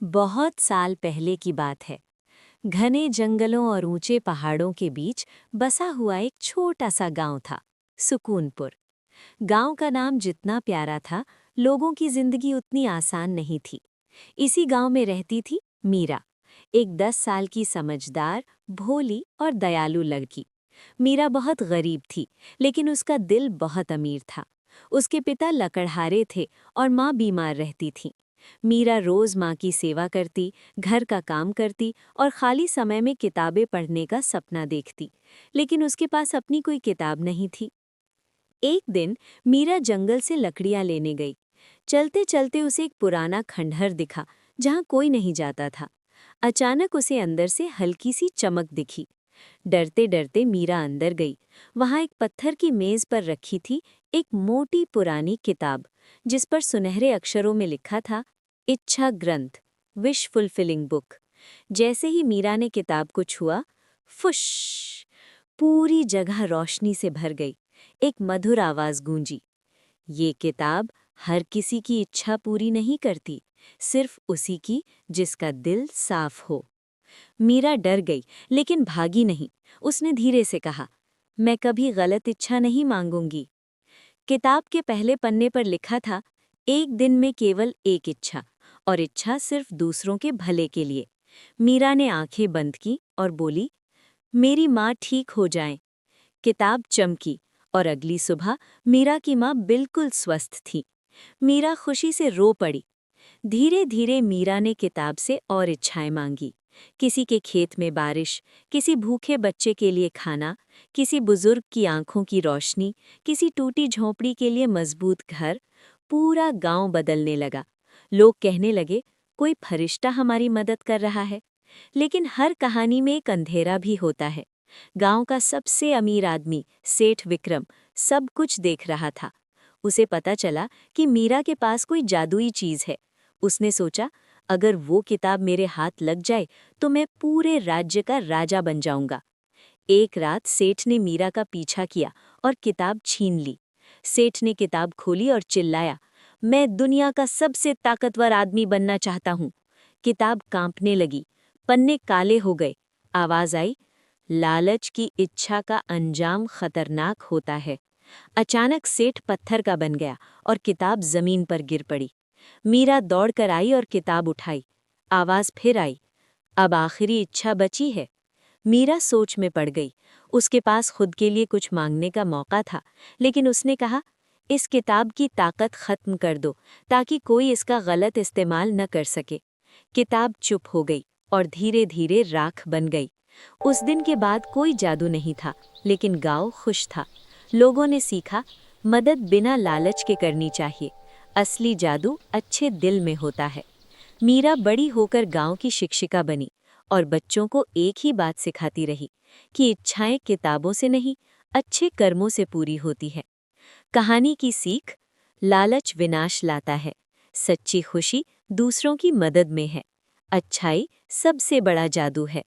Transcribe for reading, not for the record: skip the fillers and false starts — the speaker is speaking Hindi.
बहुत साल पहले की बात है। घने जंगलों और ऊंचे पहाड़ों के बीच बसा हुआ एक छोटा सा गांव था, सुकूनपुर। गांव का नाम जितना प्यारा था, लोगों की जिंदगी उतनी आसान नहीं थी। इसी गांव में रहती थी मीरा, एक 10 साल की समझदार, भोली और दयालु लड़की। मीरा बहुत गरीब थी, लेकिन उसका दिल बहुत अमीर था। उसके पिता लकड़हारे थे और माँ बीमार रहती थी। मीरा रोज माँ की सेवा करती, घर का काम करती और खाली समय में किताबें पढ़ने का सपना देखती, लेकिन उसके पास अपनी कोई किताब नहीं थी। एक दिन मीरा जंगल से लकड़ियां लेने गई। चलते चलते उसे एक पुराना खंडहर दिखा, जहाँ कोई नहीं जाता था। अचानक उसे अंदर से हल्की सी चमक दिखी। डरते डरते मीरा अंदर गई। वहां एक पत्थर की मेज पर रखी थी एक मोटी पुरानी किताब, जिस पर सुनहरे अक्षरों में लिखा था, इच्छा ग्रंथ, विश फुलफिलिंग बुक। जैसे ही मीरा ने किताब को छुआ, फुश, पूरी जगह रोशनी से भर गई। एक मधुर आवाज गूंजी, ये किताब हर किसी की इच्छा पूरी नहीं करती, सिर्फ उसी की जिसका दिल साफ हो। मीरा डर गई, लेकिन भागी नहीं। उसने धीरे से कहा, मैं कभी गलत इच्छा नहीं मांगूंगी। किताब के पहले पन्ने पर लिखा था, एक दिन में केवल एक इच्छा, और इच्छा सिर्फ दूसरों के भले के लिए। मीरा ने आंखें बंद की और बोली, मेरी माँ ठीक हो जाए। किताब चमकी और अगली सुबह मीरा की माँ बिल्कुल स्वस्थ थी। मीरा खुशी से रो पड़ी। धीरे धीरे मीरा ने किताब से और इच्छाएं मांगी। किसी के खेत में बारिश, किसी भूखे बच्चे के लिए खाना, किसी बुजुर्ग की आंखों की रोशनी, किसी टूटी झोंपड़ी के लिए मजबूत घर। पूरा गांव बदलने लगा। लोग कहने लगे, कोई फरिश्ता हमारी मदद कर रहा है। लेकिन हर कहानी में एक अंधेरा भी होता है। गांव का सबसे अमीर आदमी, सेठ विक्रम, सब कुछ देख रहा था। उसे पता चला कि मीरा के पास कोई जादुई चीज है। उसने सोचा, अगर वो किताब मेरे हाथ लग जाए तो मैं पूरे राज्य का राजा बन जाऊंगा। एक रात सेठ ने मीरा का पीछा किया और किताब छीन ली। सेठ ने किताब खोली और चिल्लाया, मैं दुनिया का सबसे ताकतवर आदमी बनना चाहता हूँ। किताब कांपने लगी, पन्ने काले हो गए। आवाज आई, लालच की इच्छा का अंजाम खतरनाक होता है। अचानक सेठ पत्थर का बन गया और किताब जमीन पर गिर पड़ी। मीरा दौड़कर आई और किताब उठाई। आवाज फिर आई, अब आखिरी इच्छा बची है। मीरा सोच में पड़ गई। उसके पास खुद के लिए कुछ मांगने का मौका था, लेकिन उसने कहा, इस किताब की ताकत खत्म कर दो, ताकि कोई इसका गलत इस्तेमाल न कर सके। किताब चुप हो गई और धीरे धीरे राख बन गई। उस दिन के बाद कोई जादू नहीं था, लेकिन गांव खुश था। लोगों ने सीखा, मदद बिना लालच के करनी चाहिए। असली जादू अच्छे दिल में होता है। मीरा बड़ी होकर गांव की शिक्षिका बनी और बच्चों को एक ही बात सिखाती रही कि इच्छाएं किताबों से नहीं, अच्छे कर्मों से पूरी होती है। कहानी की सीख, लालच विनाश लाता है, सच्ची खुशी दूसरों की मदद में है। अच्छाई सबसे बड़ा जादू है।